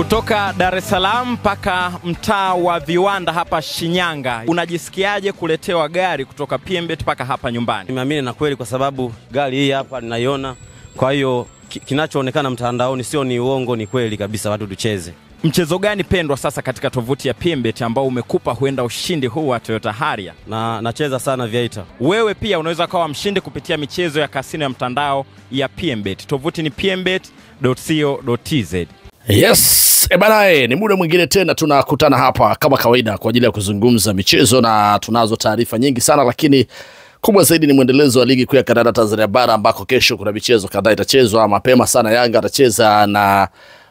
Kutoka Dar es Salaam mpaka mtaa wa Viwanda hapa Shinyanga, unajisikiaje kuletewa gari kutoka PMbet mpaka hapa nyumbani? Nimeamini na kweli kwa sababu gari hii hapa ninaiona. Kwa hiyo kinachoonekana mtandaoni sio ni uongo, ni kweli kabisa, watu tucheze. Mchezo gani pendwa sasa katika tovuti ya PMbet ambao umekupa huenda ushindi huu wa Toyota Harrier? Nacheza sana Viator. Wewe pia unaweza kuwa mshindi kupitia michezo ya kasino ya mtandao ya PMbet. Tovuti ni pmbet.co.tz. Yes, bana, ni muda mwingine tena tunakutana hapa kama kawaida kwa ajili ya kuzungumza michezo, na tunazo taarifa nyingi sana, lakini kubwa zaidi ni mwendelezo wa ligi kuu ya kandanda Tanzania bara ambako kesho kuna michezo kadhaa itachezwa. Mapema sana Yanga atacheza na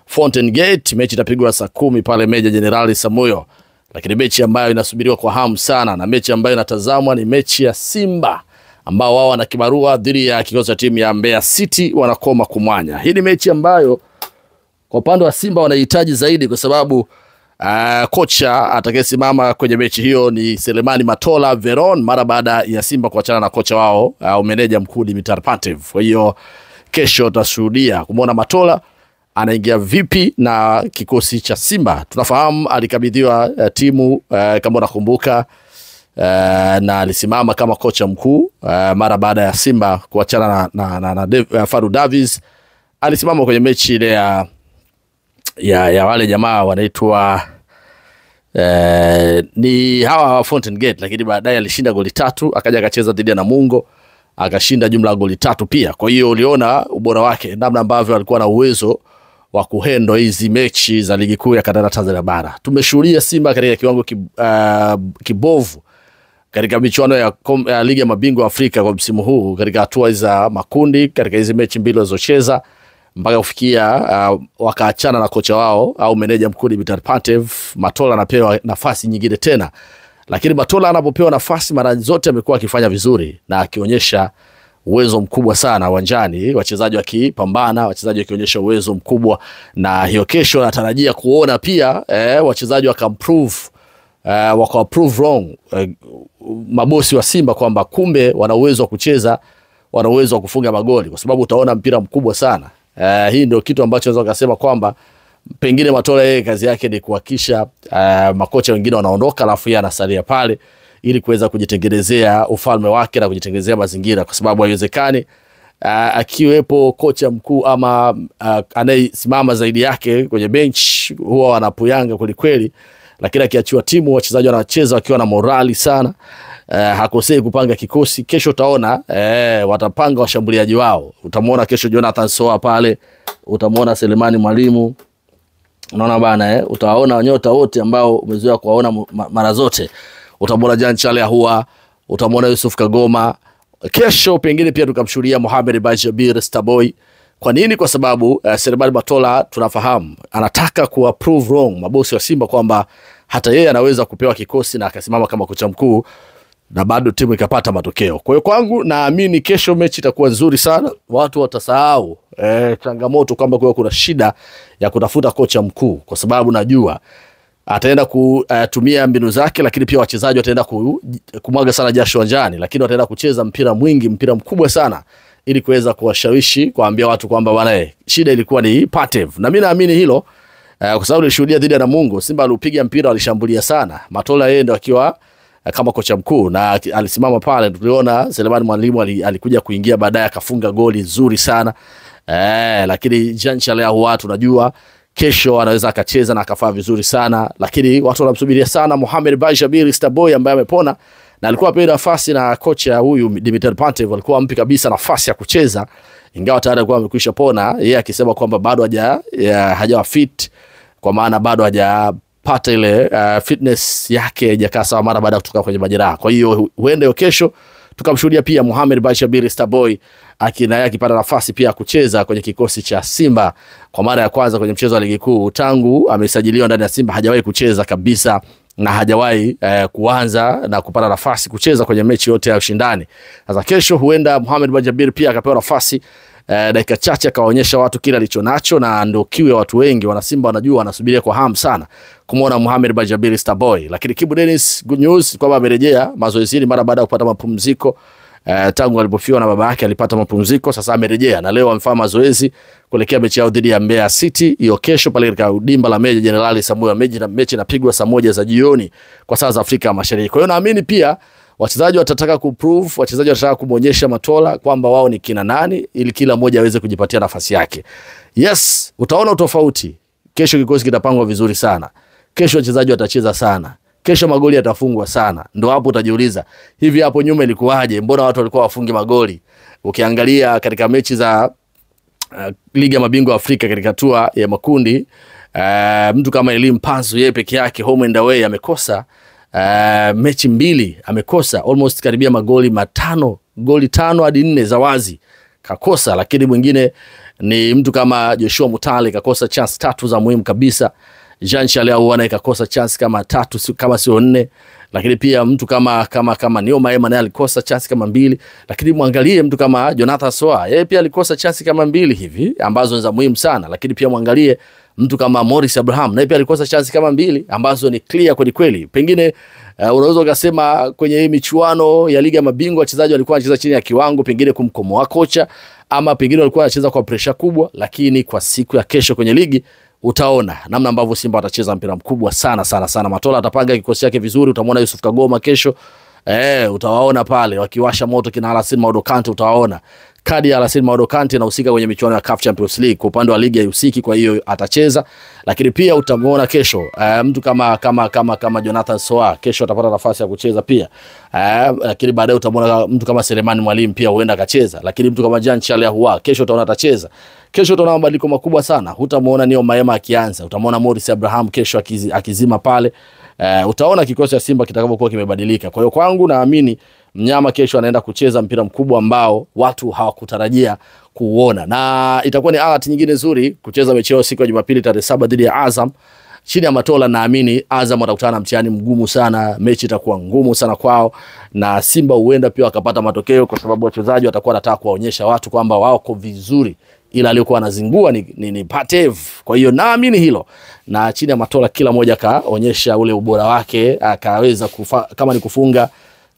Fountain Gate, mechi itapigwa saa 10 pale Meja Jenerali Samuyo. Lakini mechi ambayo inasubiriwa kwa hamu sana na mechi ambayo inatazamwa ni mechi ya Simba ambao wao wana kibarua dhidi ya kikosi cha timu ya Mbeya City wanakoma kumwanya. Hii ni mechi ambayo kwa upande wa Simba wanahitaji zaidi kwa sababu kocha atakayesimama kwenye mechi hiyo ni Selemani Matola Veron mara baada ya Simba kuachana na kocha wao meneja mkuu Dimitar Pantev. Kwa hiyo kesho tutashuhudia kumwona Matola anaingia vipi na kikosi cha Simba. Tunafahamu alikabidhiwa timu kama unakumbuka, na alisimama kama kocha mkuu mara baada ya Simba kuachana na Fadu Davis. Alisimama kwenye mechi ile ya wale jamaa wanaitwa ni hawa Fountain Gate, lakini baadaye alishinda goli 3, akaja akacheza dhidi ya Namungo akashinda jumla ya goli 3 pia. Kwa hiyo uliona ubora wake, namna ambavyo alikuwa na uwezo wa kuhandle hizi mechi za ligi kuu ya kandanda Tanzania bara. Tumeshuhudia Simba katika kiwango kibovu katika michuano ya ligi ya mabingwa Afrika kwa msimu huu katika hatua za makundi, katika hizi mechi mbili walizocheza mpaka kufikia wakaachana na kocha wao au meneja mkuu Dimitar Pantev. Matola anapewa nafasi nyingine tena, lakini Matola anapopewa nafasi mara zote amekuwa akifanya vizuri na akionyesha uwezo mkubwa sana uwanjani, wachezaji wakipambana, wachezaji wakionyesha uwezo mkubwa. Na hiyo kesho natarajia kuona pia wachezaji wakaprove wrong mabosi wa Simba kwamba kumbe wana uwezo wa kucheza, wana uwezo wa kufunga magoli, kwa sababu utaona mpira mkubwa sana. Hii ndio kitu ambacho naweza kusema kwamba pengine Matola yeye kazi yake ni kuhakikisha makocha wengine wanaondoka alafu yeye anasalia pale ili kuweza kujitengenezea ufalme wake na kujitengenezea mazingira, kwa sababu haiwezekani akiwepo kocha mkuu ama anayesimama zaidi yake kwenye bench huwa wanapuyanga kweli, lakini akiachiwa timu wachezaji wanacheza wakiwa na morali sana. Hakosei kupanga kikosi. Kesho utaona watapanga washambuliaji wao. Utamuona kesho Jonathan Soa pale, utamuona Selemani Mwalimu, unaona bana utawaona nyota wote ambao umezoea kuwaona mara zote. Utamuona Jean Charles Ahoua, utamuona Yusuf Kagoma. Kesho pengine pia tukamshuhudia Mohamed Bajabir Starboy. Kwa nini? Kwa sababu Selemani Matola tunafahamu anataka kuapprove wrong mabosi wa Simba kwamba hata yeye anaweza kupewa kikosi na akasimama kama kocha mkuu na bado timu ikapata matokeo. Kwa hiyo kwangu naamini kesho mechi itakuwa nzuri sana. Watu watasahau changamoto kwamba kuna shida ya kutafuta kocha mkuu, kwa sababu najua ataenda kutumia mbinu zake, lakini pia wachezaji wataenda kumwaga sana jasho uwanjani, lakini wataenda kucheza mpira mwingi, mpira mkubwa sana ili kuweza kuwashawishi kuambia watu kwamba bwana shida ilikuwa ni Pantev. Na mimi naamini hilo kwa sababu nilishuhudia dhidi ya Namungo Simba alipiga mpira, walishambulia sana. Matola yeye ndio akiwa kama kocha mkuu na alisimama pale. Tuliona Selemani Mwalimu alikuja kuingia baadaye akafunga goli nzuri sana. Lakini Jean Charles Ahoua tunajua kesho anaweza akacheza na akafanya vizuri sana, lakini watu wanamsubiria sana Mohamed Bajabir Starboy ambaye amepona na alikuwa apewa nafasi na kocha huyu Dimitar Pantev, alikuwa ampi kabisa nafasi ya kucheza ingawa tayari alikuwa amekwisha pona, yeye akisema kwamba bado hajawa fit, kwa maana bado hajapata ile fitness yake haijakaa sawa mara baada ya kutoka kwenye majeraha. Kwa hiyo huenda kesho tukamshuhudia pia Mohamed Bajabir Starboy akipata nafasi pia kucheza kwenye kikosi cha Simba kwa mara ya kwanza kwenye mchezo wa ligi kuu. Tangu amesajiliwa ndani ya Simba hajawahi kucheza kabisa na hajawahi kuanza na kupata nafasi kucheza kwenye mechi yote ya ushindani. Sasa kesho huenda Mohamed Bajabir pia akapewa nafasi dakika chache akaonyesha watu kile alichonacho, na ndio kiwe watu wengi wana Simba wanajua wanasubiria kwa hamu sana kumuona Mohamed Bajabir Starboy. Lakini Kibu Dennis, good news kwamba amerejea mazoezini mara baada ya kupata mapumziko tangu alipofiwa na baba yake alipata mapumziko, sasa amerejea na leo amefanya mazoezi kuelekea mechi yao dhidi ya Mbeya City hiyo kesho pale katika dimba la Meja Jenerali Samuel Meji, na mechi inapigwa saa 1 za jioni kwa saa za Afrika Mashariki. Kwa hiyo naamini pia wachezaji watataka kuprove, wachezaji watataka kumuonyesha Matola kwamba wao ni kina nani ili kila mmoja aweze kujipatia nafasi yake. Yes, utaona utofauti. Kesho kikosi kitapangwa vizuri sana. Kesho wachezaji watacheza sana. Kesho magoli yatafungwa sana. Ndio hapo utajiuliza, hivi hapo nyuma ilikuwaje? Mbona watu walikuwa wafungi magoli? Ukiangalia katika mechi za Ligi ya Mabingwa Afrika katika hatua ya makundi, mtu kama Elim Panzu yeye peke yake home and away amekosa mechi 2, amekosa almost karibia magoli 5, goli 5 hadi 4 za wazi kakosa. Lakini mwingine ni mtu kama Joshua Mutale kakosa chance 3 za muhimu kabisa. Jean Charles Ahoua kakosa chance kama 3 kama sio 4. Lakini pia mtu kama Neo Maema naye alikosa chance kama 2. Lakini muangalie mtu kama Jonathan Soa, yeye pia alikosa chance kama 2 hivi ambazo ni za muhimu sana. Lakini pia muangalie mtu kama Morris Abraham naye pia alikosa chance kama 2 ambazo ni clear kweli kweli. Pengine unaweza ukasema kwenye hii michuano ya Ligi ya Mabingwa wachezaji walikuwa wanacheza chini ya kiwango, pengine kumkomoa kocha, ama pengine walikuwa wanacheza kwa pressure kubwa. Lakini kwa siku ya kesho kwenye ligi utaona namna ambavyo Simba watacheza mpira mkubwa sana sana sana. Matola atapanga kikosi chake vizuri. Utamwona Yusuf Kagoma kesho, utawaona pale wakiwasha moto kina Alassane Maodo Kante. Utawaona kadi ya Alassane Maodo Kante inahusika kwenye michuano ya CAF Champions League, kwa upande wa ligi ya usiki, kwa hiyo atacheza. Lakini pia utamuona kesho mtu kama Jonathan Soa kesho atapata nafasi ya kucheza pia. Lakini baadaye utamuona mtu kama Selemani Mwalimu pia huenda akacheza. Lakini mtu kama Jean Charles Ahoua kesho utaona atacheza. Kesho utaona mabadiliko makubwa sana. Hutamuona Neo Maema akianza, utamuona Morris Abraham kesho akizima pale. Utaona kikosi cha Simba kitakavyokuwa kimebadilika. Kwa hiyo kwangu naamini mnyama kesho anaenda kucheza mpira mkubwa ambao watu hawakutarajia kuuona, na itakuwa ni alert nyingine nzuri kucheza mechi yao siku ya Jumapili tarehe 7 dhidi ya Azam. Chini ya Matola naamini Azam watakutana na mtihani mgumu sana, mechi itakuwa ngumu sana kwao, na Simba huenda pia wakapata matokeo kwa sababu wachezaji watakuwa wanataka kuwaonyesha watu kwamba wako vizuri, ila aliyokuwa anazingua ni Patev. Kwa hiyo naamini hilo, na chini ya Matola kila mmoja kaonyesha ule ubora wake, akaweza kama ni kufunga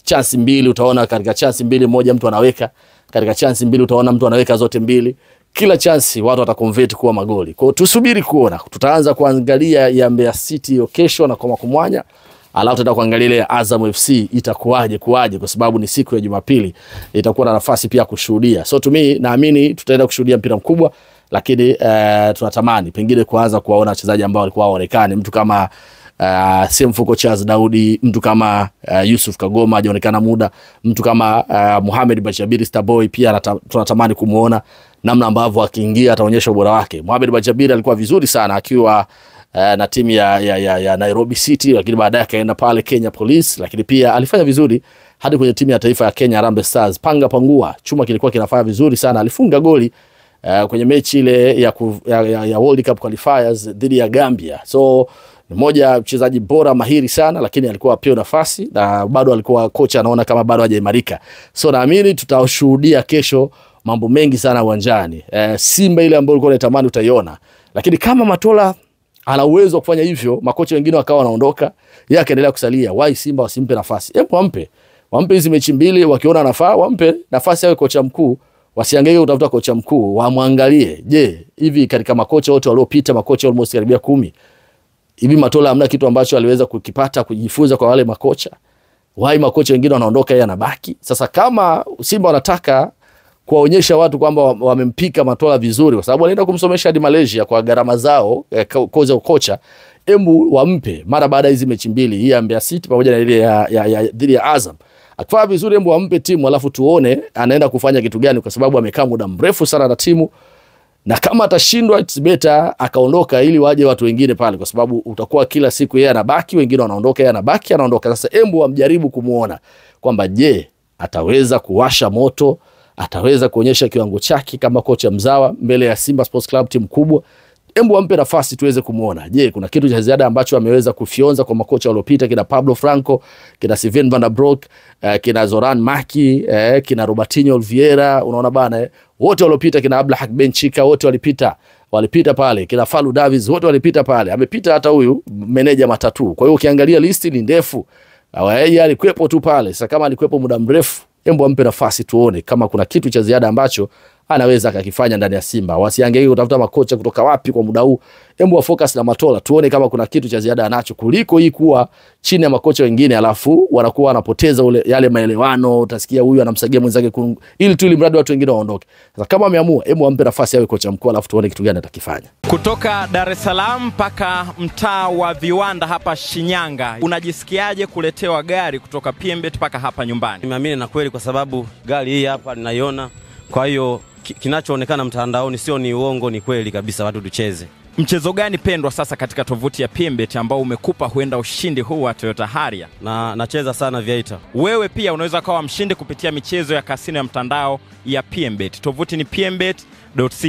chance 2, utaona katika chance 2 moja mtu anaweka, katika chance 2 utaona mtu anaweka zote 2. Kila chance watu wataconvert kuwa magoli. Kwa hiyo tusubiri kuona. Tutaanza kuangalia ya Mbeya City kesho na kwa Kumwanya, alafu tutaenda kuangalia ile Azam FC itakuwaje kwa sababu ni siku ya Jumapili, itakuwa na nafasi pia kushuhudia. So to me naamini tutaenda kushuhudia mpira mkubwa, lakini tunatamani pengine kuanza kuwaona wachezaji ambao walikuwa hawaonekani, mtu kama Semfuko Charles Daudi, mtu kama Yusuf Kagoma hajaonekana muda, mtu kama Mohamed Bajabiri Starboy pia tunatamani kumuona namna ambavyo akiingia ataonyesha ubora wake. Mohamed Bajabiri alikuwa vizuri sana akiwa na timu ya Nairobi City, lakini baadaye akaenda pale Kenya Police, lakini pia alifanya vizuri hadi kwenye timu ya taifa ya Kenya Harambee Stars. Panga Pangua, chuma kilikuwa kinafanya vizuri sana, alifunga goli kwenye mechi ile ya World Cup qualifiers dhidi ya Gambia. So ni mmoja mchezaji bora mahiri sana, lakini alikuwa pia nafasi na bado alikuwa kocha anaona kama bado hajaimarika. So naamini tutashuhudia kesho mambo mengi sana uwanjani. Simba ile ambayo ulikuwa unatamani utaiona. Lakini kama Matola ana uwezo wa kufanya hivyo, makocha wengine wakawa wanaondoka, yeye akaendelea kusalia, why Simba wasimpe nafasi? Wampe hizi mechi 2, wakiona nafaa wampe nafasi awe kocha mkuu. Wasiangalie utafuta kocha mkuu, wamuangalie. Je, hivi katika makocha wote waliopita, makocha almost karibia 10, hivi Matola hamna kitu ambacho aliweza kukipata kujifunza kwa wale makocha? Why makocha wengine wanaondoka yeye anabaki? Sasa kama Simba wanataka kuwaonyesha watu kwamba wamempika Matola vizuri, kwa sababu anaenda kumsomesha hadi Malaysia kwa gharama zao kocha, embu wampe mara baada hizi mechi 2, hii ya Mbeya City pamoja na ile ya dhidi ya Azam. Akifanya vizuri embu wampe timu, alafu tuone anaenda kufanya kitu gani, kwa sababu amekaa muda mrefu sana na timu. Na kama atashindwa it's better akaondoka ili waje watu wengine pale, kwa sababu utakuwa kila siku yeye anabaki, wengine wanaondoka, yeye anabaki, anaondoka. Sasa embu amjaribu kumuona kwamba je, ataweza kuwasha moto, ataweza kuonyesha kiwango chake kama kocha mzawa mbele ya Simba Sports Club, timu kubwa. Embu ampe nafasi tuweze kumuona. Je, kuna kitu cha ziada ambacho ameweza kufionza kwa makocha waliopita, kina Pablo Franco, kina Steven Van der Broek, kina Zoran Maki, kina Robertinho Oliveira, unaona bana, wote waliopita, kina Abdulhak Benchika, wote walipita pale, kina Falu Davis, wote walipita pale. Amepita hata huyu meneja Matatu. Kwa hiyo ukiangalia listi ni ndefu. Yeye alikuwepo tu pale. Sasa kama alikuwepo muda mrefu, Hebu ampe nafasi tuone kama kuna kitu cha ziada ambacho anaweza akakifanya ndani ya Simba. Wasihangaike kutafuta makocha kutoka wapi kwa muda huu. Hebu wa focus na Matola tuone kama kuna kitu cha ziada anacho, kuliko hii kuwa chini ya makocha wengine alafu wanakuwa wanapoteza yale maelewano. Utasikia huyu anamsagia mwenzake ili tu mradi watu wengine waondoke. Sasa kama ameamua, hebu ampe nafasi awe kocha mkuu alafu tuone kitu gani atakifanya. Kutoka Dar es Salaam mpaka mtaa wa Viwanda hapa Shinyanga, unajisikiaje kuletewa gari kutoka PMbet mpaka hapa nyumbani? Nimeamini na kweli, kwa sababu gari hii hapa ninaiona. Kwa hiyo kinachoonekana mtandaoni sio ni uongo, ni kweli kabisa, watu tucheze. Mchezo gani pendwa sasa katika tovuti ya PMbet ambao umekupa huenda ushindi huu wa Toyota Harrier? Nacheza sana Viator. Wewe pia unaweza kuwa mshindi kupitia michezo ya kasino ya mtandao ya PMbet. Tovuti ni pmbet.co.tz.